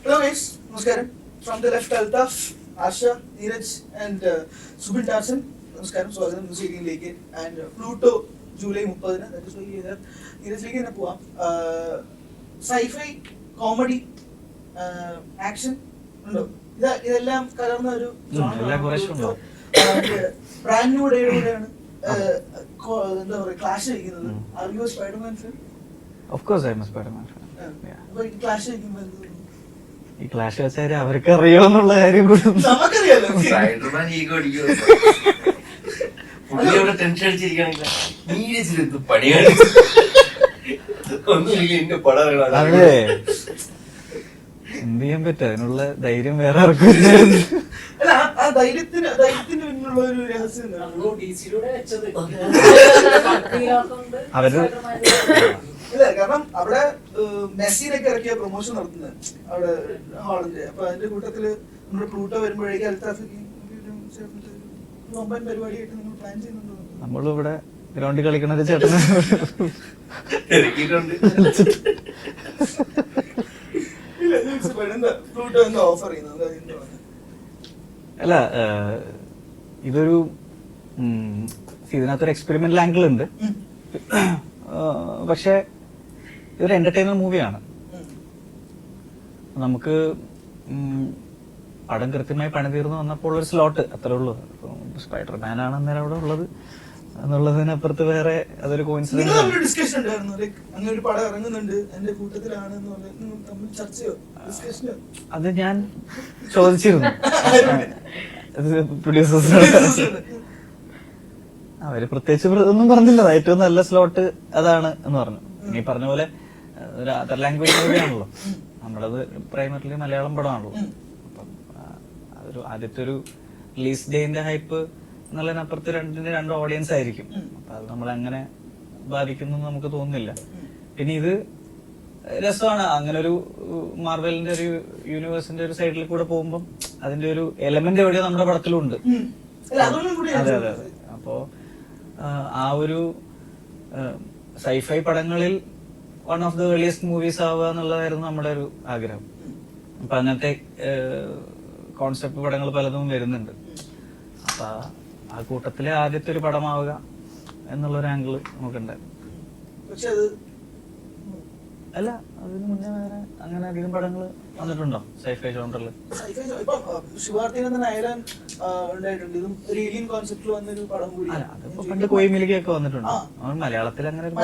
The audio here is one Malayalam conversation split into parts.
Hello guys, Namaskaram. From the left, Altaf, Asha, Neeraj and Subin Tarsan. Namaskaram, സ്വാഗതം മ്യൂസിക്കിലേക്ക്. ആൻഡ് പ്ലൂട്ടോ ജൂലൈ 30-ന്, that is why നീരജിലേക്ക് തന്നെ പോവാം. സൈഫൈ, കോമഡി, ആക്ഷൻ ഉണ്ടോ? ഇതെല്ലാം കലർന്ന ഒരു ബ്രാൻഡ് ന്യൂ ഡേയോടെയാണ് എന്താ പറയുക ക്ലാഷ് കഴിക്കുന്നത്. Are you A Spiderman fan? Of course I am a Spider-Man fan. അപ്പൊ ഈ ക്ലാഷ് കഴിക്കുമ്പോൾ ഈ ക്ലാഷ് വെച്ചാൽ അവർക്ക് അറിയാന്നുള്ള കാര്യം കൂടി നമുക്കറിയാലോ. സ്പൈഡർമാൻ ഈഗോ അടിക്കും. പുള്ളിയോട് ടെൻഷൻ അടിച്ചിരിക്കുകയാണെങ്കിൽ നീരജിലെന്ത് പണിയാണ് ഒന്നുമില്ല എന്റെ പടം. അതെ, എന്ത് ചെയ്യാൻ പറ്റും, അതിനുള്ള ധൈര്യം വേറെ ആർക്കും അല്ല, ആ ധൈര്യത്തിന് പിന്നിലുള്ള ഒരു രഹസ്യം അവര് ഇല്ല. കാരണം അവിടെ മെസ്സിനൊക്കെ ഇറക്കിയ പ്രൊമോഷൻ നടത്തുന്നത് അവിടെ ഹാളിന്റെ. അപ്പൊ അതിന്റെ കൂട്ടത്തില് നമ്മുടെ പ്ലൂട്ടോ വരുമ്പോഴേക്കും അൽത്താഫിക്ക് പരിപാടിയായിട്ട് നിങ്ങൾ പ്ലാൻ ചെയ്യുന്നുണ്ടോ? നമ്മളിവിടെ ഗ്രൗണ്ടിൽ കളിക്കണ ഒരു ചേട്ടന് പ്ലൂട്ടോ എന്താ ഓഫർ ചെയ്യുന്നത്? അല്ല, ഇതൊരു ഇതിനകത്തൊരു എക്സ്പെരിമെന്റൽ ആംഗിൾ ഉണ്ട്. പക്ഷെ ഇതൊരു എന്റർടൈനർ മൂവിയാണ്. നമുക്ക് പടം കൃത്യമായി പണി തീർന്നു വന്നപ്പോൾ ഒരു സ്ലോട്ട് അത്രേ ഉള്ളൂ. സ്പൈഡർമാൻ ആണ് അന്നേരം അവിടെ ഉള്ളത് എന്നുള്ളതിനപ്പുറത്ത് വേറെ അതൊരു കോയിൻസിഡൻസ്. ഡിസ്കഷൻ ഉണ്ടായിരുന്നു, അങ്ങനെ ഒരു പടം ഇറങ്ങുന്നുണ്ട് എന്റെ കൂട്ടത്തിലാണ് തമ്മിൽ ചർച്ചയോ ഡിസ്കഷനോ? അത് ഞാൻ ചോദിച്ചിരുന്നു പ്രൊഡ്യൂസേഴ്സ്. അവര് പ്രത്യേകിച്ച് ഒന്നും പറഞ്ഞില്ല. ഏറ്റവും നല്ല സ്ലോട്ട് അതാണ് എന്ന് പറഞ്ഞു. നീ പറഞ്ഞ പോലെ ഒരു അതർ ലാംഗ്വേജ് മൂവിയാണല്ലോ, നമ്മളത് പ്രൈമറിലി മലയാളം പടമാണല്ലോ. അപ്പം അതൊരു ആദ്യത്തെ ഒരു റിലീസ് ഡേന്റെ ഹൈപ്പ് എന്നുള്ളതിനപ്പുറത്ത് രണ്ട് ഓഡിയൻസ് ആയിരിക്കും. അപ്പൊ അത് നമ്മളെങ്ങനെ ബാധിക്കുന്നു നമുക്ക് തോന്നുന്നില്ല. പിന്നെ ഇത് രസമാണ്, അങ്ങനെ ഒരു മാർവലിന്റെ ഒരു യൂണിവേഴ്സിന്റെ ഒരു സൈഡിൽ കൂടെ പോകുമ്പോൾ അതിന്റെ ഒരു എലമെന്റ് എവിടെയോ നമ്മുടെ പടത്തിലുണ്ട്. അതെ അതെ അതെ. അപ്പോ ആ ഒരു സൈഫൈ പടങ്ങളിൽ one of the earliest movies ആവുക എന്നുള്ളതായിരുന്നു നമ്മുടെ ഒരു ആഗ്രഹം. അപ്പൊ അങ്ങനത്തെ കോൺസെപ്റ്റ് പടങ്ങൾ പലതും വരുന്നുണ്ട്. അപ്പൊ ആ കൂട്ടത്തിലെ ആദ്യത്തെ ഒരു പടമാവുക എന്നുള്ളൊരു ആംഗിള് നമുക്കുണ്ടായിരുന്നു. അല്ല, അതിന് മുന്നേ വേറെ അങ്ങനെ അധികം പടങ്ങൾ വന്നിട്ടുണ്ടോ സൈഫൈ ജോണറിൽ? അതിപ്പോ പണ്ട് കോയിമിലേക്കൊക്കെ വന്നിട്ടുണ്ട്. മലയാളത്തിൽ അങ്ങനെ ഒരു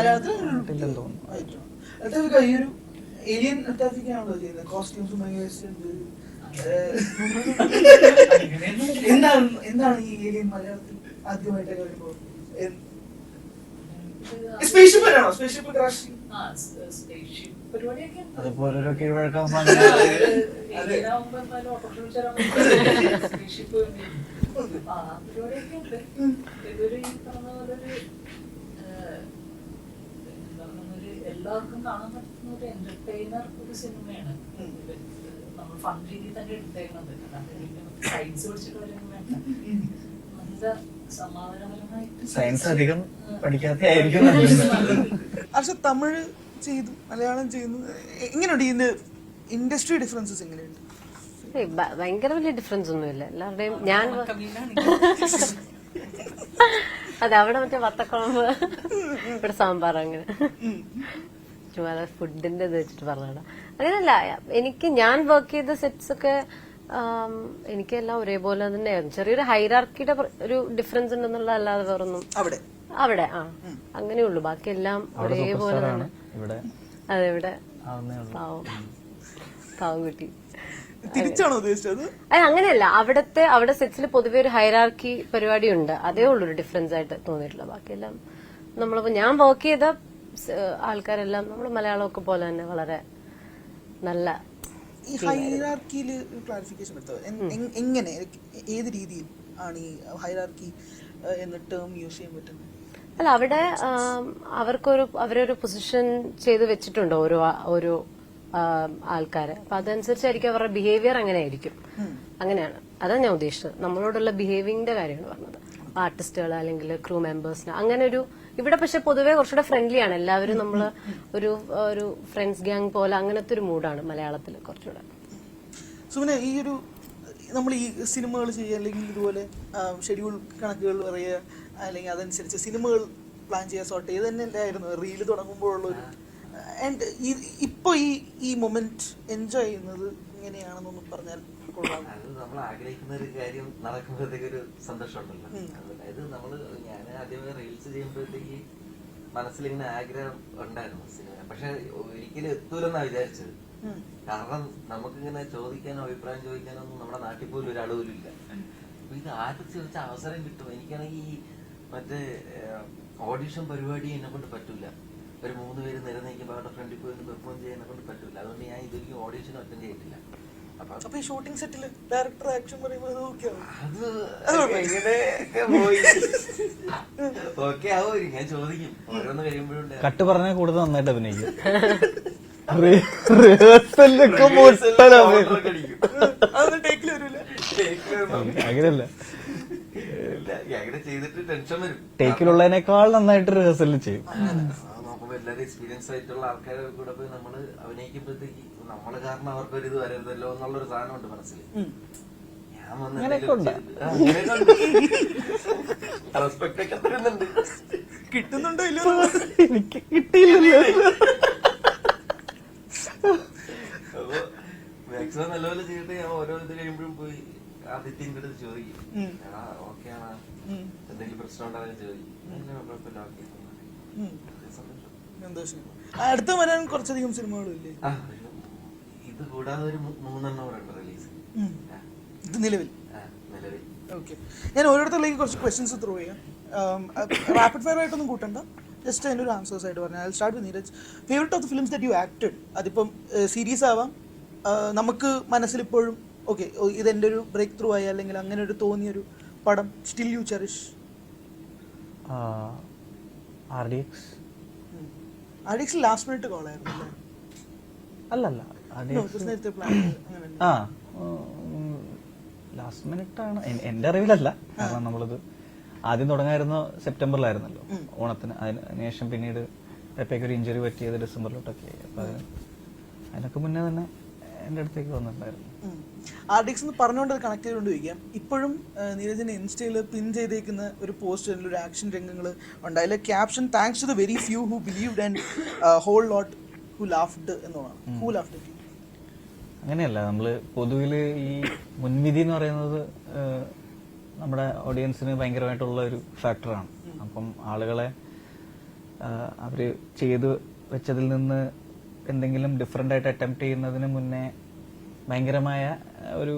ഇല്ലെന്ന് തോന്നുന്നു. എന്താണ് ഈ ഏലിയൻ മലയാളത്തിൽ ആദ്യമായിട്ട് വരുമ്പോൾ? സ്പേസ്ഷിപ്പ് ക്രാഷ് അതുപോലെ ഒരു കീഴ്വഴക്കം എല്ലാവർക്കും കാണാൻ പറ്റുന്ന ഒരു എന്റർടൈനർ ഒരു സിനിമയാണ്. നമ്മൾ ഫൺ രീതിയിൽ തന്നെ എടുത്തേക്കുന്നത്. സയൻസ് പഠിച്ചിട്ട് വരുന്ന നല്ല സമാധാനപരമായിട്ട് സയൻസ് അധികം പഠിക്കാത്തയായിരിക്കും. പക്ഷെ തമിഴ് ചെയ്തു, മലയാളം ചെയ്യുന്നു, എങ്ങനെയുണ്ട് ഇതിന്റെ ഇൻഡസ്ട്രി ഡിഫറൻസസ് എങ്ങനെയുണ്ട്? ഭയങ്കര വലിയ ഡിഫറൻസ് ഒന്നുമില്ല എല്ലാവരുടെയും. ഞാൻ അതെ, അവിടെ മറ്റേ വത്തക്കുഴമ്പ്, ഇവിടെ സാമ്പാർ, അങ്ങനെ ചുമ്മാ ഫുഡിന്റെ ഇത് വെച്ചിട്ട് പറഞ്ഞാ അങ്ങനെയല്ല. ഞാൻ വർക്ക് ചെയ്ത സെറ്റ്സ് ഒക്കെ എനിക്കെല്ലാം ഒരേപോലെ തന്നെയായിരുന്നു. ചെറിയൊരു ഹൈറാർക്കിയുടെ ഒരു ഡിഫറൻസ് ഉണ്ടെന്നുള്ള അല്ലാതെ വേറൊന്നും അവിടെ അങ്ങനെയുള്ളൂ. ബാക്കിയെല്ലാം ഒരേപോലെ തന്നെ. അതെ, ഇവിടെ പാവം കുട്ടി. തിരിച്ചാണോ ഉദ്ദേശിച്ചത്? അങ്ങനെയല്ല, അവിടെ സെറ്റ്സിൽ പൊതുവെ ഒരു ഹൈറാർക്കി പരിപാടി ഉണ്ട്. അതേ ഉള്ളൂ ഒരു ഡിഫറൻസ് ആയിട്ട് തോന്നിയിട്ടില്ല. ബാക്കിയെല്ലാം നമ്മളിപ്പോ ഞാൻ വർക്ക് ചെയ്ത ആൾക്കാരെല്ലാം നമ്മൾ മലയാളമൊക്കെ പോലെ തന്നെ വളരെ നല്ല. ഈ ഹൈറാർക്കിയിൽ ക്ലാരിഫിക്കേഷൻ എടുത്തത് എങ്ങനെ, ഏത് രീതിയിൽ ആണ് ഈ ഹൈറാർക്കി എന്ന ടേം യൂസ് ചെയ്യാൻ പറ്റുന്നത്? അല്ല, അവിടെ അവരൊരു പൊസിഷൻ ചെയ്ത് വെച്ചിട്ടുണ്ട് ഓരോ ആൾക്കാരെ. അപ്പൊ അതനുസരിച്ചായിരിക്കും അവരുടെ ബിഹേവിയർ അങ്ങനെ ആയിരിക്കും. അങ്ങനെയാണ്, അതാണ് ഞാൻ ഉദ്ദേശിച്ചത്. നമ്മളോടുള്ള ബിഹേവിയറിന്റെ കാര്യമാണ് പറഞ്ഞത്. ആർട്ടിസ്റ്റുകൾ അല്ലെങ്കിൽ ക്രൂ മെമ്പേഴ്സിന് അങ്ങനെ ഒരു ഇവിടെ പക്ഷെ പൊതുവെ കുറച്ചുകൂടെ ഫ്രണ്ട്ലി ആണ് എല്ലാവരും. നമ്മള് ഒരു ഫ്രണ്ട്സ് ഗ്യാങ് പോലെ അങ്ങനത്തെ ഒരു മൂഡാണ് മലയാളത്തിൽ കുറച്ചുകൂടെ. സുമനെ ഈ ഒരു നമ്മൾ ഈ സിനിമകൾ ചെയ്യുക അല്ലെങ്കിൽ ഇതുപോലെ ഷെഡ്യൂൾ കണക്കുകൾ പറയുക അല്ലെങ്കിൽ അതനുസരിച്ച് സിനിമകൾ പ്ലാൻ ചെയ്യുക സോർട്ട് ചെയ്ത് തന്നെ ആയിരുന്നു റീല് തുടങ്ങുമ്പോഴുള്ളൊരു ആൻഡ് ഇപ്പോൾ ഈ മൊമെന്റ് എൻജോയ് ചെയ്യുന്നത് എങ്ങനെയാണെന്നൊന്നും പറഞ്ഞാൽ കൊള്ളാം. അത് നമ്മൾ ആഗ്രഹിക്കുന്ന ഒരു കാര്യം നടക്കുമ്പോഴത്തേക്ക് ഒരു സന്തോഷമുണ്ടല്ലോ. അതായത് ഞാൻ ആദ്യമേ റീൽസ് ചെയ്യുമ്പോഴത്തേക്ക് മനസ്സിലിങ്ങനെ ആഗ്രഹം ഉണ്ടായിരുന്നു സിനിമ, പക്ഷെ ഒരിക്കലും എത്തൂലെന്നാ വിചാരിച്ചത്. കാരണം നമുക്കിങ്ങനെ ചോദിക്കാനോ അഭിപ്രായം ചോദിക്കാനോ ഒന്നും നമ്മുടെ നാട്ടിൽ പോലും ഒരാൾ പോലും ഇല്ല. അപ്പൊ ഇത് ആദ്യം ചോദിച്ച അവസരം കിട്ടും. എനിക്കാണെങ്കിൽ ഈ മറ്റേ ഓഡിഷൻ പരിപാടി എന്നെ കൊണ്ട് പറ്റൂല. ഒരു 3 പേര് നിരന്നിരിക്കുമ്പോൾ അവരുടെ ഫ്രണ്ടിൽ പോയി പെർഫോം ചെയ്യാൻ എന്നെ കൊണ്ട് പറ്റൂല. അതുകൊണ്ട് ഞാൻ ഇതൊരിക്കലും ഓഡിഷൻ അറ്റൻഡ് ചെയ്തിട്ടില്ല. അപ്പൊ ഈ ഷൂട്ടിംഗ് സെറ്റിൽ ഡയറക്ടർ ആക്ഷൻ പറയുമ്പോൾ അത് എങ്ങനെയൊക്കെ പോയി ഓക്കെ ആവും. ഞാൻ ചോദിക്കും ഓരോന്ന് കഴിയുമ്പോഴും കട്ട് പറഞ്ഞാൽ കൂടുതൽ നന്നായിട്ട് അഭിനയിക്കും. റിഹേഴ്സലൊക്കെ ടേക്കിൽ വരൂല. അങ്ങനെയല്ല, അങ്ങനെ ചെയ്തിട്ട് ടെൻഷൻ വരും. ടേക്കിലുള്ളതിനേക്കാൾ നന്നായിട്ട് റിഹേഴ്സലിൽ ചെയ്യും. നോക്കുമ്പോ എല്ലാവരും എക്സ്പീരിയൻസ് ആയിട്ടുള്ള ആൾക്കാരെ കൂടെ പോയി നമ്മള് അഭിനയിക്കുമ്പോഴത്തേക്ക് നമ്മള് കാരണം അവർക്കൊരു ഇത് വരരുതല്ലോ എന്നുള്ളൊരു സാധനം ഉണ്ട് മനസ്സിൽ. ഞാൻ റെസ്പെക്ട് ഒക്കെ തരുന്നുണ്ട്. കിട്ടുന്നുണ്ടോ ഇല്ലോ എനിക്ക് കിട്ടിയില്ലല്ലോ. അപ്പൊ മാക്സിമം നല്ലപോലെ ചെയ്തിട്ട് ഞാൻ ഓരോ ഇത് കഴിയുമ്പോഴും പോയി ആദിത്യന്റെ അടുത്ത് ചോദിക്കും, എടാ ഓക്കെ ആണോ, എന്തെങ്കിലും പ്രശ്നം ഉണ്ടാകുന്ന ചോദിക്കും. കുഴപ്പമില്ല, ഓക്കെ. അടുത്ത വരാൻ കുറച്ചധികം സിനിമകളില്ലേ? ഇത് കൂടാതെ ഒരു 3 എണ്ണം കൂടെ ഉണ്ട് റിലീസ് ഇത് നിലവിൽ. നിലവിൽ. ഓക്കെ, ഞാൻ ഓരോരുത്തരിലേക്ക് കുറച്ച് ക്വസ്റ്റ്യൻസ് ത്രൂ ചെയ്യാം. റാപ്പിഡ് ഫയർ ആയിട്ടൊന്നും കൂട്ടണ്ട, ജസ്റ്റ് അതിൻ്റെ ഒരു ആൻസേഴ്സ് ആയിട്ട് പറഞ്ഞാൽ. I start with Neeraj. Favourite of the films that you acted, അതിപ്പം സീരീസ് ആവാം, നമുക്ക് മനസ്സിലിപ്പോഴും ഓക്കെ ഇതെൻ്റെ ഒരു ബ്രേക്ക് ത്രൂ ആയി അല്ലെങ്കിൽ അങ്ങനെ ഒരു തോന്നിയൊരു പടം still you cherish. RDX last minute call ആയിരുന്നു അല്ലല്ല, നേരത്തെ പ്ലാൻ അങ്ങനെ? ലാസ്റ്റ് മിനിറ്റ് ആണ് എന്റെ അറിവിലല്ല. കാരണം നമ്മളിത് ആദ്യം തുടങ്ങായിരുന്ന സെപ്റ്റംബറിലായിരുന്നല്ലോ ഓണത്തിന്. അതിനുശേഷം പിന്നീട് പെപ്പയ്ക്ക് ഒരു ഇഞ്ചുറി പറ്റിയത് ഡിസംബറിലോട്ടൊക്കെ ആയി. അപ്പൊ അതിനൊക്കെ മുന്നേ തന്നെ എന്റെ അടുത്തേക്ക് വന്നിട്ടുണ്ടായിരുന്നു. RDX എന്ന് പറഞ്ഞുകൊണ്ട് കണക്ട് ചെയ്തുകൊണ്ട് ചോദിക്കാം, ഇപ്പോഴും നീരജിന്റെ ഇൻസ്റ്റയിൽ പിൻ ചെയ്തേക്കുന്ന ഒരു പോസ്റ്ററിൽ ഒരു ആക്ഷൻ രംഗങ്ങൾ ഉണ്ട്. അതിലെ caption thanks to the very few who believed and whole lot who laughed എന്നുള്ളതാണ്. Who laughed? അങ്ങനെയല്ല, നമ്മള് പൊതുവിൽ ഈ മുൻവിധി എന്ന് പറയുന്നത് നമ്മുടെ ഓഡിയൻസിന് ഭയങ്കരമായിട്ടുള്ള ഒരു ഫാക്ടറാണ്. അപ്പം ആളുകളെ അവര് ചെയ്തു വെച്ചതിൽ നിന്ന് എന്തെങ്കിലും ഡിഫറെൻ്റ് ആയിട്ട് അറ്റംപ്റ്റ് ചെയ്യുന്നതിന് മുന്നേ ഭയങ്കരമായ ഒരു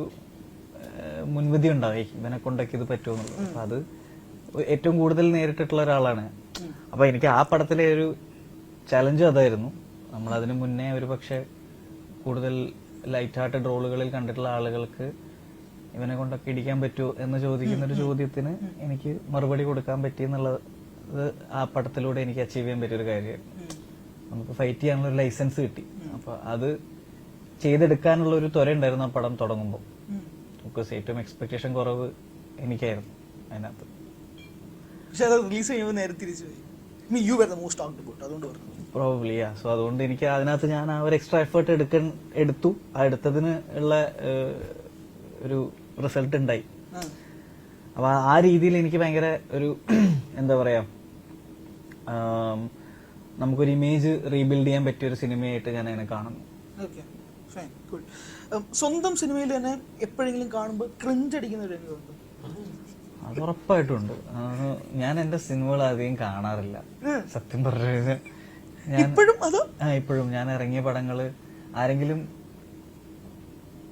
മുൻവിധി ഉണ്ടായി, ഇവനെ കൊണ്ടൊക്കെ ഇത് പറ്റുമെന്നുള്ളത്. അപ്പൊ അത് ഏറ്റവും കൂടുതൽ നേരിട്ടിട്ടുള്ള ഒരാളാണ്. അപ്പൊ എനിക്ക് ആ പടത്തിലെ ഒരു ചലഞ്ച് അതായിരുന്നു. നമ്മളതിന് മുന്നേ ഒരു പക്ഷെ കൂടുതൽ ലൈറ്റ് ഹാർട്ടഡ് റോളുകളിൽ കണ്ടിട്ടുള്ള ആളുകൾക്ക് ഇവനെ കൊണ്ടൊക്കെ ഇടിക്കാൻ പറ്റുമോ എന്ന് ചോദിക്കുന്ന ഒരു ചോദ്യത്തിന് എനിക്ക് മറുപടി കൊടുക്കാൻ പറ്റിയെന്നുള്ളത് ആ പടത്തിലൂടെ എനിക്ക് അച്ചീവ് ചെയ്യാൻ പറ്റിയൊരു കാര്യമായിരുന്നു. നമുക്ക് ഫൈറ്റ് ചെയ്യാനുള്ള ഒരു ലൈസൻസ് കിട്ടി. അപ്പൊ അത് ചെയ്തെടുക്കാനുള്ള ഒരു ത്വര ഉണ്ടായിരുന്നു ആ പടം തുടങ്ങുമ്പോൾ. ബിക്കോസ് ഏറ്റവും എക്സ്പെക്ടേഷൻ കുറവ് എനിക്കായിരുന്നു അതിനകത്ത്. പക്ഷെ അത് റിലീസ് ചെയ്യുമ്പോൾ നേരെ തിരിച്ചു പോയി. You were the most talked about, അതുകൊണ്ട് പറഞ്ഞു. പ്രോബബ്ലി. സോ അതുകൊണ്ട് എനിക്ക് അതിനകത്ത് ഞാൻ ആ ഒരു എക്സ്ട്രാ എഫേർട്ട് എടുത്തു. ആ എടുത്തതിന് ഉള്ള ഒരു റിസൾട്ട് ഉണ്ടായി. അപ്പൊ ആ രീതിയിൽ എനിക്ക് ഭയങ്കര ഒരു എന്താ പറയാ, നമുക്കൊരു ഇമേജ് റീബിൽഡ് ചെയ്യാൻ പറ്റിയ ഒരു സിനിമയായിട്ട് ഞാൻ അതിനെ കാണുന്നു. സ്വന്തം സിനിമയിൽ തന്നെ എപ്പോഴെങ്കിലും കാണുമ്പോൾ ക്രിഞ്ച് അടിക്കുന്ന ഒരു രംഗമുണ്ട്? അത് ഉറപ്പായിട്ടുണ്ട്. ഞാൻ എന്റെ സിനിമകൾ അധികം കാണാറില്ല സത്യം പറഞ്ഞു കഴിഞ്ഞാൽ. ഇപ്പോഴും ഞാൻ ഇറങ്ങിയ പടങ്ങള് ആരെങ്കിലും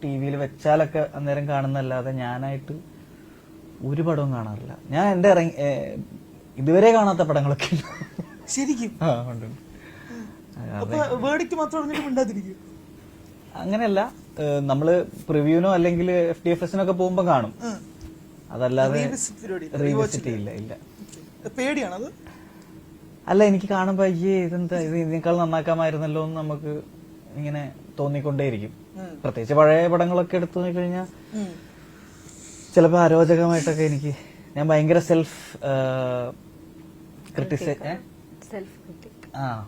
ടിവിയിൽ വെച്ചാലൊക്കെ അന്നേരം കാണുന്നല്ലാതെ ഞാനായിട്ട് ഒരു പടവും കാണാറില്ല. ഞാൻ എന്റെ ഇതുവരെ കാണാത്ത പടങ്ങളൊക്കെ ശരിക്കും അങ്ങനെയല്ല. നമ്മള് പ്രിവ്യൂനോ അല്ലെങ്കിൽ FDFS-നൊക്കെ പോകുമ്പോ കാണും, അതല്ലാതെ റീവിസിറ്റ് ഇല്ല. പേടിയാണത്? അല്ല, എനിക്ക് കാണുമ്പോ ഇതെന്താ ഇത് ഇതിനേക്കാൾ നന്നാക്കാമായിരുന്നല്ലോ എന്ന് നമുക്ക് ഇങ്ങനെ തോന്നിക്കൊണ്ടേയിരിക്കും. പ്രത്യേകിച്ച് പഴയ പടങ്ങളൊക്കെ എടുത്തു നോക്കിക്കഴിഞ്ഞാൽ ചിലപ്പോ അരോചകമായിട്ടൊക്കെ ഞാൻ ഭയങ്കര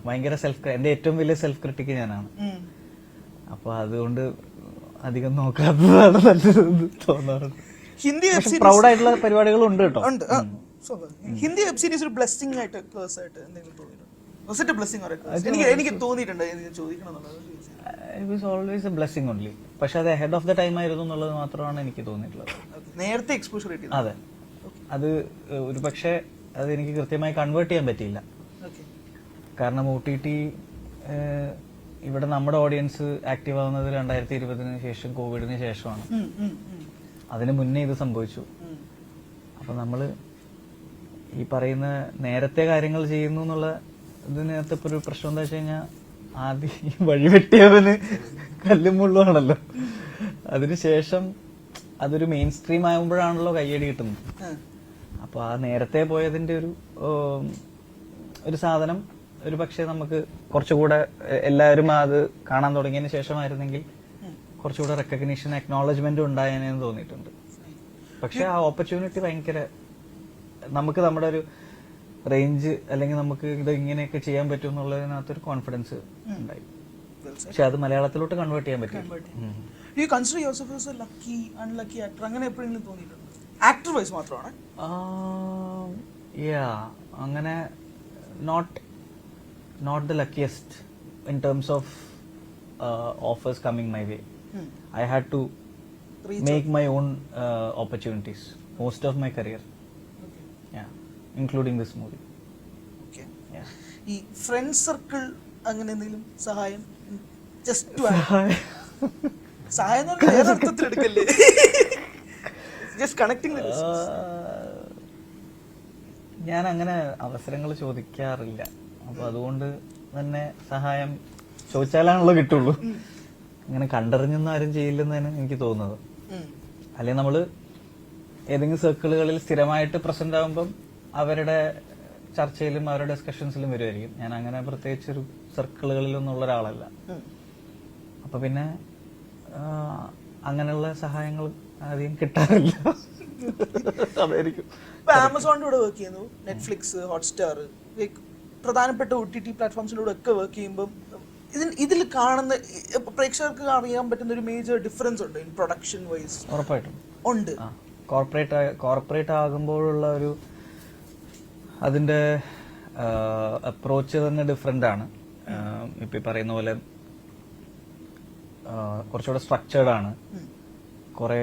ഭയങ്കര എന്റെ ഏറ്റവും വലിയ സെൽഫ് ക്രിട്ടിക് ഞാനാണ്. അപ്പൊ അതുകൊണ്ട് അധികം നോക്കാത്തതാണ് നല്ലതെന്ന് തോന്നാറുണ്ട്. ഹിന്ദി വെബ് പക്ഷെ സീരീസ് പ്രൗഡ് ആയിട്ടുള്ള പരിപാടികളും ഉണ്ട് കേട്ടോ. ഉണ്ട്. ഹിന്ദി വെബ് സീരീസ് ഒരു ബ്ലെസ്സിംഗ് ആയിട്ട് കേഴ്സ് ആയിട്ട് എന്തെങ്കിലും തോന്നിയിട്ടുണ്ടോ? Was it a blessing or a curse? എനിക്ക് തോന്നിയിട്ടുണ്ട് ചോദിക്കണം എന്നുള്ളത്. It was always A blessing only. പക്ഷെ അത് ഹെഡ് ഓഫ് ദ ടൈം ആയിരുന്നു എന്നുള്ളത് മാത്രമാണ് എനിക്ക് തോന്നിയിട്ടുള്ളത്. നേരത്തെ എക്സ്പോഷർ കിട്ടിയത്. അതെ, അത് ഒരു പക്ഷേ അത് എനിക്ക് കൃത്യമായി കൺവേർട്ട് ചെയ്യാൻ പറ്റിയില്ല. കാരണം OTT ഇവിടെ നമ്മുടെ ഓഡിയൻസ് ആക്റ്റീവ് ആവുന്നത് 2020 ശേഷം, കോവിഡിന് ശേഷമാണ്. അതിന് മുന്നേ ഇത് സംഭവിച്ചു. അപ്പൊ നമ്മള് ഈ പറയുന്ന നേരത്തെ കാര്യങ്ങൾ ചെയ്യുന്നു എന്നുള്ള ഇതിനകത്ത് ഇപ്പൊ ഒരു പ്രശ്നം എന്താ വെച്ച് കഴിഞ്ഞാൽ, ആദ്യം വഴിവെട്ടിയവന് കല്ലും മുള്ളുവാണല്ലോ. അതിനുശേഷം അതൊരു മെയിൻ സ്ട്രീം ആകുമ്പോഴാണല്ലോ കയ്യടി കിട്ടുന്നത്. അപ്പൊ ആ നേരത്തെ പോയതിന്റെ ഒരു സാധനം ഒരു പക്ഷേ നമുക്ക് കുറച്ചുകൂടെ എല്ലാവരും അത് കാണാൻ തുടങ്ങിയതിന് ശേഷമായിരുന്നെങ്കിൽ കുറച്ചുകൂടെ റെക്കഗ്നീഷൻ, അക്നോളജ്മെന്റും ഉണ്ടായെന്ന് തോന്നിയിട്ടുണ്ട്. പക്ഷെ ആ ഓപ്പർച്യൂണിറ്റി ഭയങ്കര, നമുക്ക് നമ്മുടെ ഒരു റേഞ്ച് അല്ലെങ്കിൽ നമുക്ക് ഇത് ഇങ്ങനെയൊക്കെ ചെയ്യാൻ പറ്റും എന്നുള്ളതിനകത്തൊരു കോൺഫിഡൻസ് ഉണ്ടായി. പക്ഷെ അത് മലയാളത്തിലോട്ട് കൺവേർട്ട് ചെയ്യാൻ പറ്റും. You consider yourself as a lucky, unlucky actor? അങ്ങനെ എപ്പോഴെങ്കിലും തോന്നിയിട്ടുണ്ടോ? ആക്ടർ വൈസ് മാത്രമാണ്? അങ്ങനെ not the luckiest in terms of offers coming my way. I had to make my own opportunities most of my career. Yeah, including this movie. Okay. Yeah. ഈ ഫ്രണ്ട് സർക്കിൾ അങ്ങനെ എന്തെങ്കിലും സഹായം? ജസ്റ്റ് സഹായം എന്ന് പറഞ്ഞാൽ വേറെ അർത്ഥത്തിൽ എടുക്കല്ലേ? Just connecting. ഞാൻ അങ്ങനെ അവസരങ്ങൾ ചോദിക്കാറില്ല. അപ്പൊ അതുകൊണ്ട് തന്നെ സഹായം ചോദിച്ചാലാണല്ലോ കിട്ടുള്ളൂ. അങ്ങനെ കണ്ടറിഞ്ഞൊന്നും ആരും ചെയ്യില്ലെന്നാണ് എനിക്ക് തോന്നുന്നത്. അല്ലെങ്കിൽ നമ്മള് ഏതെങ്കിലും സർക്കിളുകളിൽ സ്ഥിരമായിട്ട് പ്രസന്റ് ആകുമ്പം അവരുടെ ചർച്ചയിലും അവരുടെ ഡിസ്കഷൻസിലും വരുമായിരിക്കും. ഞാൻ അങ്ങനെ പ്രത്യേകിച്ച് ഒരു സർക്കിളുകളിലൊന്നും ഉള്ള ഒരാളല്ല. അപ്പൊ പിന്നെ അങ്ങനെയുള്ള സഹായങ്ങൾ അധികം കിട്ടാറില്ല. അതായിരിക്കും. ആമസോണിന്റെ കൂടെ വർക്ക് ചെയ്യുന്നു, നെറ്റ്ഫ്ലിക്സ്, ഹോട്ട്സ്റ്റാർ, പ്രധാനപ്പെട്ട OTT പ്ലാറ്റ്ഫോംസിലൂടെ ഒക്കെ വർക്ക് ചെയ്യുമ്പോൾ ഇതിൽ കാണുന്ന പ്രേക്ഷകർക്ക് അറിയാൻ പറ്റുന്ന ഒരു മേജർ ഡിഫറൻസ് ഉണ്ട് ഇൻ പ്രൊഡക്ഷൻ വൈസ്? ഉറപ്പായിട്ടും ഉണ്ട്. കോർപ്പറേറ്റ് ആകുമ്പോഴുള്ള ഒരു അതിന്റെ അപ്രോച്ച് തന്നെ ഡിഫറെന്റ് ആണ്. ഇപ്പൊ പറയുന്ന പോലെ കുറച്ചുകൂടെ സ്ട്രക്ചേർഡ് ആണ്. കുറെ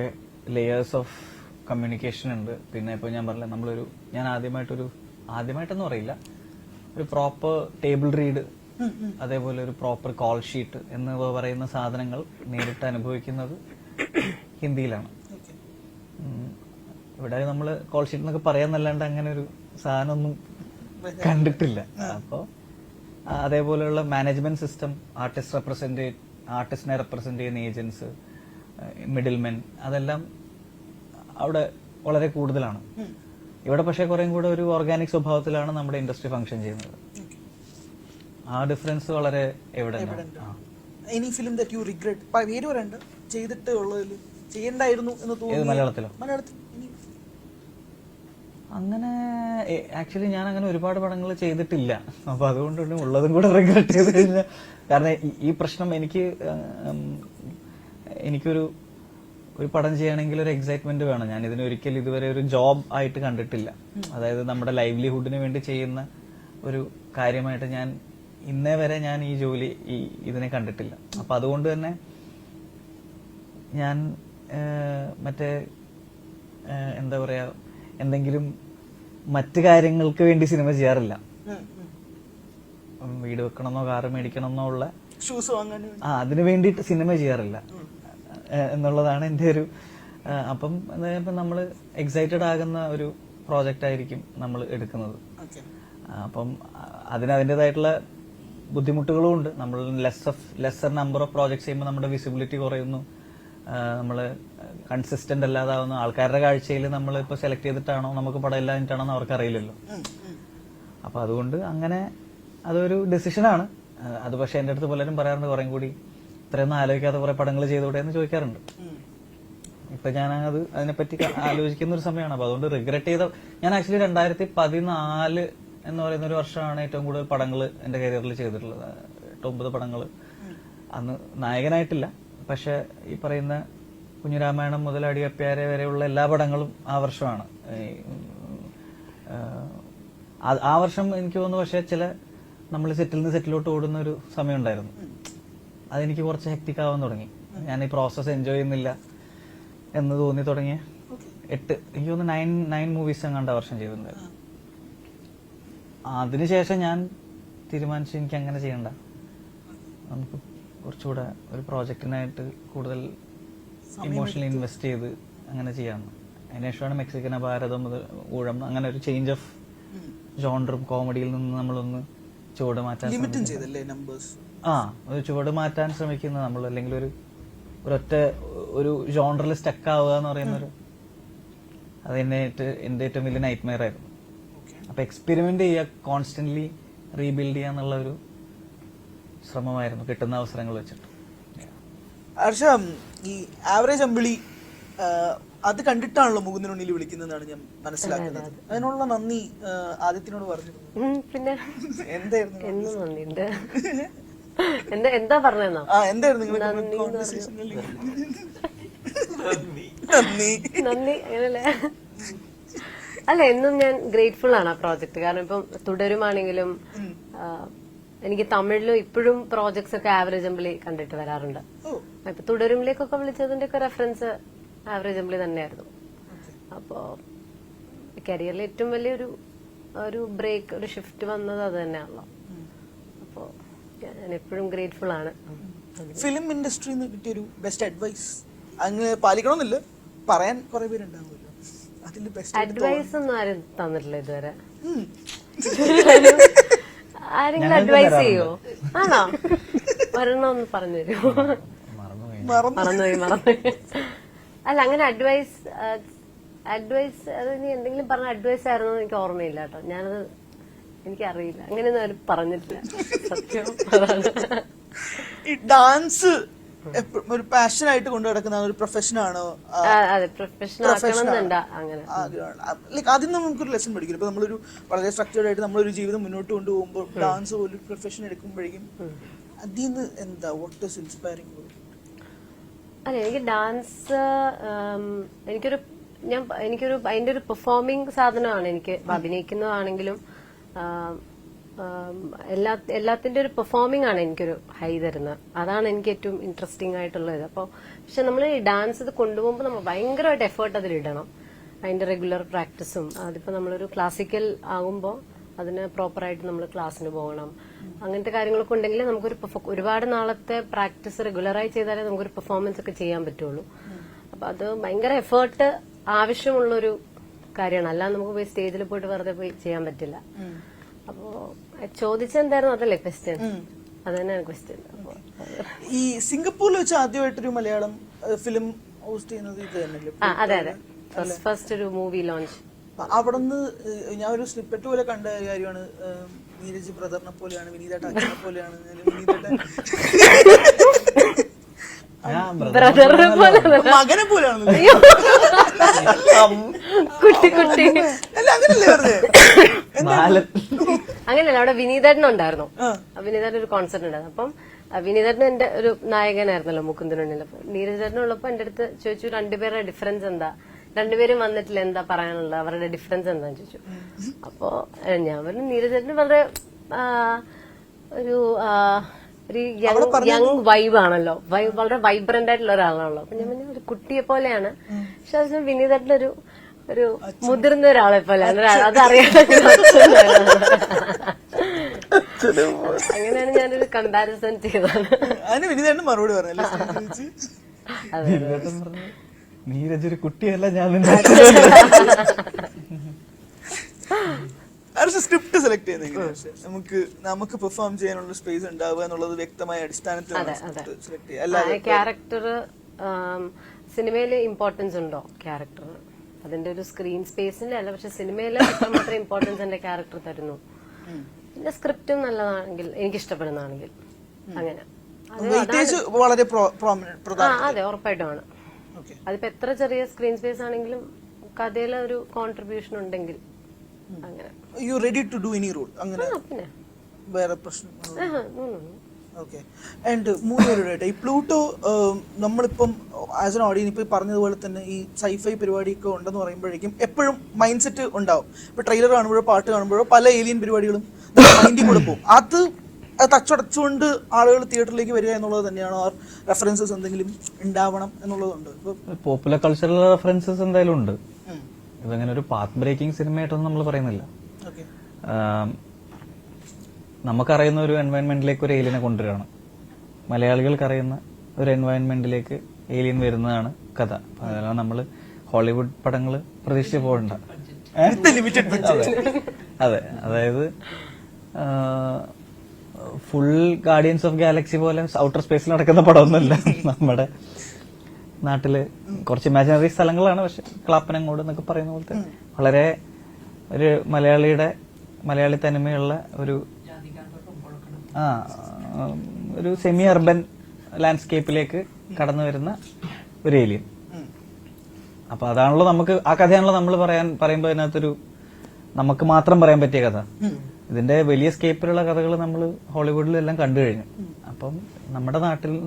ലേയേഴ്സ് ഓഫ് കമ്മ്യൂണിക്കേഷൻ ഉണ്ട്. പിന്നെ ഇപ്പൊ ഞാൻ പറഞ്ഞില്ല, ഞാൻ ആദ്യമായിട്ടൊന്നും അറിയില്ല, ഒരു പ്രോപ്പർ ടേബിൾ റീഡ്, അതേപോലെ ഒരു പ്രോപ്പർ കോൾ ഷീറ്റ് എന്ന് പറയുന്ന സാധനങ്ങൾ നേരിട്ട് അനുഭവിക്കുന്നത് ഹിന്ദിയിലാണ്. ഇവിടെ നമ്മൾ കോൾ ഷീറ്റ് എന്നൊക്കെ പറയാന്നല്ലാണ്ട് അങ്ങനെ ഒരു സാധനമൊന്നും കണ്ടിട്ടില്ല. അപ്പോ അതേപോലെയുള്ള മാനേജ്മെന്റ് സിസ്റ്റം, ആർട്ടിസ്റ്റിനെ റെപ്രസെന്റ് ചെയ്യുന്ന ഏജൻസ്, മിഡിൽമെൻ, അതെല്ലാം അവിടെ വളരെ കൂടുതലാണ്. ഇവിടെ പക്ഷേ കുറേ കൂടെ ഒരു ഓർഗാനിക് സ്വഭാവത്തിലാണ് നമ്മുടെ ഇൻഡസ്ട്രി ഫംഗ്ഷൻ ചെയ്യുന്നത്. ആ ഡിഫറൻസ് വളരെ evident. Any film that you regret, പേര് പറയണ്ട, ചെയ്തിട്ട് ഉള്ളതിൽ ചെയ്യണ്ടായിരുന്നു എന്ന് തോന്നുന്നു? മലയാളത്തിൽ അങ്ങനെ ആക്ച്വലി ഞാൻ അങ്ങനെ ഒരുപാട് പടങ്ങൾ ചെയ്തിട്ടില്ല. അപ്പൊ അതുകൊണ്ട് ഉള്ളതും കൂടെ റിഗ്രറ്റ് ചെയ്ത് കഴിഞ്ഞാൽ, കാരണം ഈ പ്രശ്നം എനിക്കൊരു പടം ചെയ്യണമെങ്കിൽ ഒരു എക്സൈറ്റ്മെന്റ് വേണം. ഞാൻ ഇതിന് ഒരിക്കലും ഇതുവരെ ഒരു ജോബ് ആയിട്ട് കണ്ടിട്ടില്ല. അതായത് നമ്മുടെ ലൈവ്ലിഹുഡിന് വേണ്ടി ചെയ്യുന്ന ഒരു കാര്യമായിട്ട് ഞാൻ ഇന്നേ വരെ ഞാൻ ഈ ജോലി ഇതിനെ കണ്ടിട്ടില്ല. അപ്പൊ അതുകൊണ്ട് തന്നെ ഞാൻ എന്താ പറയാ, എന്തെങ്കിലും മറ്റു കാര്യങ്ങൾക്ക് വേണ്ടി സിനിമ ചെയ്യാറില്ല. വീട് വെക്കണമെന്നോ കാറ് മേടിക്കണമെന്നോ ഉള്ള ഷൂസ് വാങ്ങാൻ അതിനു വേണ്ടിയിട്ട് സിനിമ ചെയ്യാറില്ല എന്നുള്ളതാണ് എൻ്റെ ഒരു. അപ്പം നമ്മൾ എക്സൈറ്റഡ് ആകുന്ന ഒരു പ്രോജക്റ്റ് ആയിരിക്കും നമ്മൾ എടുക്കുന്നത്. അപ്പം അതിൻ്റെതായിട്ടുള്ള ബുദ്ധിമുട്ടുകളും ഉണ്ട്. നമ്മൾ ലെസ്സർ നമ്പർ ഓഫ് പ്രോജക്ട്സ് ചെയ്യുമ്പോൾ നമ്മുടെ വിസിബിലിറ്റി കുറയുന്നു, നമ്മൾ കൺസിസ്റ്റന്റ് അല്ലാതാവുന്നു. ആൾക്കാരുടെ കാഴ്ചയിൽ നമ്മൾ ഇപ്പോൾ സെലക്ട് ചെയ്തിട്ടാണോ നമുക്ക് പടം ഇല്ലാഞ്ഞിട്ടാണോ എന്ന് അവർക്ക് അറിയില്ലല്ലോ. അപ്പൊ അതുകൊണ്ട് അങ്ങനെ അതൊരു ഡെസിഷനാണ് അത്. പക്ഷെ എൻ്റെ അടുത്ത് പലരും പറയാറുണ്ട്, കുറേ കൂടി ഇത്രയൊന്നും ആലോചിക്കാതെ കുറെ പടങ്ങൾ ചെയ്തുകൂടെ എന്ന് ചോദിക്കാറുണ്ട്. ഇപ്പൊ ഞാൻ അതിനെപ്പറ്റി ആലോചിക്കുന്ന ഒരു സമയമാണ്. അപ്പൊ അതുകൊണ്ട് റിഗ്രറ്റ് ചെയ്ത, ഞാൻ ആക്ച്വലി 2014 എന്ന് പറയുന്ന ഒരു വർഷമാണ് ഏറ്റവും കൂടുതൽ പടങ്ങൾ എന്റെ കരിയറിൽ ചെയ്തിട്ടുള്ളത്. 8-9 പടങ്ങൾ. അന്ന് നായകനായിട്ടില്ല, പക്ഷെ ഈ പറയുന്ന കുഞ്ഞിരാമായണം മുതൽ അടിയപ്പ്യാരെ വരെയുള്ള എല്ലാ പടങ്ങളും ആ വർഷമാണ്. ആ വർഷം എനിക്ക് തോന്നുന്നു. പക്ഷെ ചില നമ്മൾ സെറ്റിൽ നിന്ന് സെറ്റിലോട്ട് ഓടുന്ന ഒരു സമയം ഉണ്ടായിരുന്നു. അതെനിക്ക് കുറച്ച് ഹെക്ടിക് ആവാൻ തുടങ്ങി. ഞാൻ ഈ പ്രോസസ്സ് എൻജോയ് ചെയ്യുന്നില്ല എന്ന് തോന്നി തുടങ്ങിയ 8 എനിക്ക് തോന്നുന്നു 9 മൂവീസ് എങ്ങാണ്ട് ആ വർഷം ചെയ്തിട്ടുണ്ടായിരുന്നു. അതിനുശേഷം ഞാൻ തീരുമാനിച്ചു എനിക്ക് അങ്ങനെ ചെയ്യണ്ട, നമുക്ക് കുറച്ചുകൂടെ ഒരു പ്രോജക്റ്റിനായിട്ട് കൂടുതൽ ഇമോഷണലി ഇൻവെസ്റ്റ് ചെയ്ത് അങ്ങനെ ചെയ്യാമെന്ന്. അതിനുശേഷമാണ് മെക്സിക്കൻ ഭാരതം മുതൽ ഊഴം അങ്ങനെ ഒരു ചേഞ്ച് ഓഫ് ജോണറും കോമഡിയിൽ നിന്ന് നമ്മളൊന്ന് ചുവട് മാറ്റാൻ ഒരു ചുവട് മാറ്റാൻ ശ്രമിക്കുന്നത് നമ്മൾ. അല്ലെങ്കിൽ ഒരൊറ്റ ഒരു ജോണറിൽ സ്റ്റക്ക് ആവുക എന്ന് പറയുന്നൊരു അത് എന്റെ ഏറ്റവും വലിയ നൈറ്റ് മെയർ ആയിരുന്നു. അപ്പൊ എക്സ്പെരിമെന്റ് ചെയ്യുക, കോൺസ്റ്റന്റ്ലി റീബിൽഡ് ചെയ്യുക എന്നുള്ള ഒരു ശ്രമമായിരുന്നു കിട്ടുന്ന അവസരങ്ങൾ വെച്ചിട്ട്. ഹർഷ, ഈ ആവറേജ് അമ്പിളി അത് കണ്ടിട്ടാണല്ലോ മുകുന്ദനുണ്ണിൽ വിളിക്കുന്നതാണ് ഞാൻ മനസ്സിലാക്കുന്നത്. അതിനുള്ള നന്ദി ആദിത്യനോട് പറഞ്ഞു. പിന്നെ എന്തായിരുന്നു നന്ദിയുണ്ട്. എന്താ പറഞ്ഞോ? എന്തായിരുന്നു നന്ദി അങ്ങനല്ലേ? അല്ല, എന്നും ഞാൻ ഗ്രേറ്റ്ഫുൾ ആണ് ആ പ്രോജക്ട്. കാരണം ഇപ്പം തുടരുമാണെങ്കിലും എനിക്ക് തമിഴിലും ഇപ്പോഴും പ്രോജക്ട്സ് ഒക്കെ ആവറേജ് അമ്പിളി കണ്ടിട്ട് വരാറുണ്ട്. ഇപ്പൊ തുടരുമ്പിലേക്കൊക്കെ വിളിച്ചതിന്റെ ഒക്കെ റെഫറൻസ് ആവറേജ് അമ്പിളി തന്നെയായിരുന്നു. അപ്പോ കരിയറിൽ ഏറ്റവും വലിയൊരു ബ്രേക്ക്, ഒരു ഷിഫ്റ്റ് വന്നത് അത് തന്നെയാണല്ലോ. അപ്പോ ഞാൻ എപ്പോഴും ഗ്രേറ്റ്ഫുൾ ആണ്. ഫിലിം ഇൻഡസ്ട്രിന്ന് കിട്ടിയൊരു ബെസ്റ്റ് അഡ്വൈസ് അങ്ങനെ പാലിക്കണമെന്നില്ല, പറയാൻ കുറെ പേരുണ്ടാവുമല്ലോ, അതിൽ ബെസ്റ്റ് അഡ്വൈസ് ഒന്നും ആരും തന്നിട്ടില്ല ഇതുവരെ. ആരെങ്കിലും അഡ്വൈസ് ചെയ്യോ? ആണോ? ഒരെണ്ണം പറഞ്ഞു തരുമോ? മറന്നുപോയി. അല്ല, അങ്ങനെ അഡ്വൈസ് അത് നീ എന്തെങ്കിലും പറഞ്ഞ അഡ്വൈസ് ആയിരുന്നു എനിക്ക് ഓർമ്മയില്ല കേട്ടോ. ഞാനത് എനിക്കറിയില്ല, അങ്ങനെയൊന്നും ആരും പറഞ്ഞിട്ടില്ല. സത്യം അതാണ്. ഈ ഡാൻസ് ഒരു പാഷൻ ആയിട്ട് കൊണ്ടു നടക്കുന്ന ഒരു പ്രൊഫഷൻ ആണോ? അതെ, പ്രൊഫഷൻ ആക്കണമെന്നുണ്ടാ. അങ്ങനെ അതിൽ നിന്ന് നമുക്കൊരു ലെസൺ പഠിക്കും. ഇപ്പൊ നമ്മളൊരു വളരെ സ്ട്രക്ചേർഡ് ആയിട്ട് നമ്മളൊരു ജീവിതം മുന്നോട്ട് കൊണ്ടുപോകുമ്പോൾ ഡാൻസ് പോലൊരു പ്രൊഫഷൻ എടുക്കുമ്പോഴേക്കും അതിൽ നിന്ന് എന്താ വാട്ട് ഈസ് ഇൻസ്പയറിംഗ്? അല്ല, എനിക്ക് ഡാൻസ് എനിക്കൊരു അതിന്റെ ഒരു പെർഫോമിംഗ് സാധനമാണ്. എനിക്ക് അഭിനയിക്കുന്നതാണെങ്കിലും എല്ലാത്തിന്റെ ഒരു പെർഫോമിംഗ് ആണ് എനിക്കൊരു ഹൈ തരുന്നത്. അതാണ് എനിക്ക് ഏറ്റവും ഇൻട്രസ്റ്റിംഗ് ആയിട്ടുള്ളത്. അപ്പോൾ പക്ഷെ നമ്മൾ ഈ ഡാൻസ് ഇത് കൊണ്ടുപോകുമ്പോൾ നമ്മൾ ഭയങ്കരമായിട്ട് എഫേർട്ട് അതിലിടണം. അതിന്റെ റെഗുലർ പ്രാക്ടീസും, അതിപ്പോ നമ്മളൊരു ക്ലാസിക്കൽ ആകുമ്പോൾ അതിന് പ്രോപ്പറായിട്ട് നമ്മൾ ക്ലാസ്സിന് പോകണം. അങ്ങനത്തെ കാര്യങ്ങളൊക്കെ ഉണ്ടെങ്കിൽ നമുക്കൊരു ഒരുപാട് നാളത്തെ പ്രാക്ടീസ് റെഗുലറായി ചെയ്താലേ നമുക്കൊരു പെർഫോമൻസ് ഒക്കെ ചെയ്യാൻ പറ്റുള്ളൂ. അപ്പൊ അത് ഭയങ്കര എഫേർട്ട് ആവശ്യമുള്ളൊരു കാര്യമാണ്. അല്ലാതെ നമുക്ക് പോയി സ്റ്റേജിൽ പോയിട്ട് വെറുതെ പോയി ചെയ്യാൻ പറ്റില്ല. അപ്പോ ചോദിച്ചെന്തായിരുന്നു? അതല്ലേ ക്വസ്റ്റ്യൻ? അത് തന്നെയാണ് ക്വസ്റ്റ്യൻ. ഈ സിംഗപ്പൂരിൽ വെച്ച് ആദ്യമായിട്ടൊരു മലയാളം ഫിലിം ഹോസ്റ്റ് ചെയ്യുന്നത് ഇത് തന്നെയല്ലേ? അതെ, ഫസ്റ്റ് ഒരു മൂവി ലോഞ്ച്. അവിടുന്ന് ഞാൻ ഒരു സ്നിപ്പെറ്റ് പോലെ കണ്ട കാര്യമാണ്, നീരജ് ബ്രദറിനെ പോലെയാണ്, വിനീതേട്ട അച്ഛനെ പോലെയാണ്. മകനെ പോലെയാണ്. കുട്ടി അങ്ങനല്ലേ? അങ്ങനെയല്ല, അവിടെ വിനീതേട്ടൻ ഉണ്ടായിരുന്നു. വിനീതേട്ടൻ ഒരു കോൺസെർട്ട് ഉണ്ടായിരുന്നു. അപ്പം വിനീതേട്ടൻ എന്റെ ഒരു നായകനായിരുന്നല്ലോ മുകുന്ദനുണ്ണിൽ. അപ്പൊ നീരജേട്ടനുള്ളപ്പോ എന്റെ അടുത്ത് ചോദിച്ചു, രണ്ടുപേരുടെ ഡിഫറൻസ് എന്താ, രണ്ടുപേരും വന്നിട്ടില്ല, എന്താ പറയാനുള്ളത്, അവരുടെ ഡിഫറൻസ് എന്താന്ന് ചോദിച്ചു. അപ്പോ ഞാൻ പറഞ്ഞു, നീരജേട്ടന് വളരെ ഒരു യങ് വൈബ് ആണല്ലോ, വളരെ വൈബ്രന്റ് ആയിട്ടുള്ള ഒരാളാണല്ലോ. അപ്പൊ ഞാൻ പറഞ്ഞു ഒരു കുട്ടിയെ പോലെയാണ്. പക്ഷെ അതിന് വിനീതേട്ടനൊരു മുതിർന്ന ഒരാളെ പോലെയാണ്. അതറിയാൻ അങ്ങനെയാണ് ഞാനൊരു കമ്പാരിസൺ ചെയ്തത്. അതിന് വിനീതേട്ടൻ മറുപടി പറഞ്ഞല്ലേ? നീരജ് ഒരു കുട്ടിയല്ല, ഞാൻ സ്ക്രിപ്റ്റ് സെലക്ട് ചെയ്യുന്നത് നമുക്ക് പെർഫോം ചെയ്യാനുള്ള സ്പേസ് ഉണ്ടാവുക എന്നുള്ളത് വ്യക്തമായ അടിസ്ഥാനത്തിലാണ് സെലക്ട് ചെയ്യുക. ക്യാരക്ടർ സിനിമയില് ഇമ്പോർട്ടൻസ് ഉണ്ടോ ക്യാരക്ടറിന്? അതിന്റെ ഒരു സ്ക്രീൻ സ്പേസിന്റെ അല്ല, പക്ഷെ സിനിമയിൽ എത്രമാത്രം ഇമ്പോർട്ടൻസ് എന്റെ ക്യാരക്ടർ തരുന്നു. പിന്നെ സ്ക്രിപ്റ്റും നല്ലതാണെങ്കിൽ, എനിക്ക് ഇഷ്ടപ്പെടുന്നതാണെങ്കിൽ, അങ്ങനെ വളരെ അതെ, ഉറപ്പായിട്ടുമാണ്. അതിപ്പോ എത്ര ചെറിയ സ്ക്രീൻ സ്പേസ് ആണെങ്കിലും കഥയിലെ ഒരു കോൺട്രിബ്യൂഷൻ ഉണ്ടെങ്കിൽ അങ്ങനെ. You ready to do any role? അങ്ങനെ പിന്നെ വേറെ പ്രശ്നം ഓക്കെ. ആൻഡ് മൂന്നുപേരുടെ ഈ പ്ലൂട്ടോ നമ്മളിപ്പം ആസ് എൻ ഓഡിയൻസ് ഇപ്പോൾ പറഞ്ഞതുപോലെ തന്നെ ഈ സൈഫൈ പരിപാടിയൊക്കെ ഉണ്ടെന്ന് പറയുമ്പോഴേക്കും എപ്പോഴും മൈൻഡ് സെറ്റ് ഉണ്ടാവും. ഇപ്പോൾ ട്രെയിലർ കാണുമ്പോഴോ പാട്ട് കാണുമ്പോഴോ പല ഏലിയൻ പരിപാടികളും മൈൻഡിൽ കൂടെ പോകും. അത് തച്ചടച്ചുകൊണ്ട് ആളുകൾ തിയേറ്ററിലേക്ക് വരിക എന്നുള്ളത് തന്നെയാണോ? ആ റെഫറൻസസ് എന്തെങ്കിലും ഉണ്ടാവണം എന്നുള്ളതുണ്ട്? ഇപ്പോൾ പോപ്പുലർ കൾച്ചറൽ റെഫറൻസസ് എന്തായാലും ഉണ്ട്. ഇതങ്ങനെ ഒരു പാത്ത് ബ്രേക്കിംഗ് സിനിമയായിട്ടൊന്നും നമ്മൾ പറയുന്നില്ല. ഓക്കെ. നമുക്കറിയുന്ന ഒരു എൻവയൺമെന്റിലേക്ക് ഒരു ഏലിയനെ കൊണ്ടുവരികയാണ്. മലയാളികൾക്ക് അറിയുന്ന ഒരു എൻവയൺമെന്റിലേക്ക് ഏലിയൻ വരുന്നതാണ് കഥ. അതെല്ലാം നമ്മള് ഹോളിവുഡ് പടങ്ങൾ പ്രതീക്ഷിച്ച് പോകണ്ട. അതെ, അതായത് ഫുൾ ഗാർഡിയൻസ് ഓഫ് ഗാലക്സി പോലെ ഔട്ടർ സ്പേസിൽ നടക്കുന്ന പടമൊന്നുമല്ല. നമ്മുടെ നാട്ടില് കുറച്ച് ഇമാജിനറി സ്ഥലങ്ങളാണ്. പക്ഷെ ക്ലാപ്പനങ്ങോട് എന്നൊക്കെ പറയുന്ന പോലത്തെ വളരെ ഒരു മലയാളി തനിമയുള്ള ഒരു ഒരു സെമി അർബൻ ലാൻഡ്സ്കേപ്പിലേക്ക് കടന്നു വരുന്ന ഒരു ഏലിയൻ. അപ്പൊ അതാണല്ലോ നമുക്ക്, ആ കഥയാണല്ലോ നമ്മൾ പറയുമ്പോൾ അതിനകത്തൊരു നമുക്ക് മാത്രം പറയാൻ പറ്റിയ കഥ. ഇതിന്റെ വലിയ സ്കേപ്പിലുള്ള കഥകൾ നമ്മൾ ഹോളിവുഡിലെല്ലാം കണ്ടു കഴിഞ്ഞു. അപ്പം നമ്മുടെ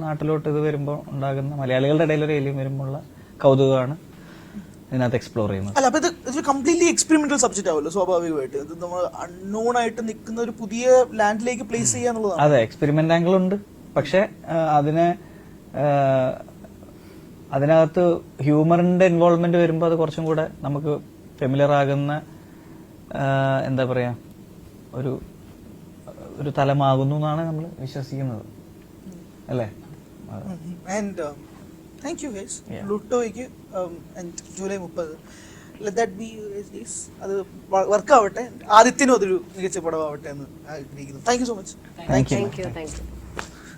നാട്ടിലോട്ട് ഇത് വരുമ്പോൾ ഉണ്ടാകുന്ന മലയാളികളുടെ ഇടയിൽ ഒരു ഏലിയൻ വരുമ്പോൾ ഉള്ള കൗതുകമാണ് ഇതിനകത്ത് എക്സ്പ്ലോർ ചെയ്യുന്നത്. അല്ല, അപ്പൊ ഇത് കംപ്ലീറ്റ്ലി എക്സ്പെരിമെന്റൽ സബ്ജക്റ്റ് ആവുമല്ലോ സ്വാഭാവികമായിട്ട്. ഇത് നമ്മൾ അൺനോൺ ആയിട്ട് നിൽക്കുന്ന ഒരു പുതിയ ലാൻഡിലേക്ക് പ്ലേസ് ചെയ്യാന്നുള്ളതാണ്. അതെ, എക്സ്പെരിമെന്റ് ആംഗിൾ ഉണ്ട്. പക്ഷെ അതിനകത്ത് ഹ്യൂമറിന്റെ ഇൻവോൾവ്മെന്റ് വരുമ്പോൾ അത് കുറച്ചും കൂടെ നമുക്ക് ഫെമിലിയർ ആകുന്ന എന്താ പറയാ ഒരു തലമാകുന്നു എന്നാണ് നമ്മൾ വിശ്വസിക്കുന്നത്, അല്ലേ? And thank you guys. ലുട്ടോയ്ക്ക് ജൂലൈ 30 let that be അത് വർക്ക് ആവട്ടെ. ആദിത്യനും അതൊരു മികച്ച പടമാവട്ടെ എന്ന് ആഗ്രഹിക്കുന്നു. Thank you so much. Thank U.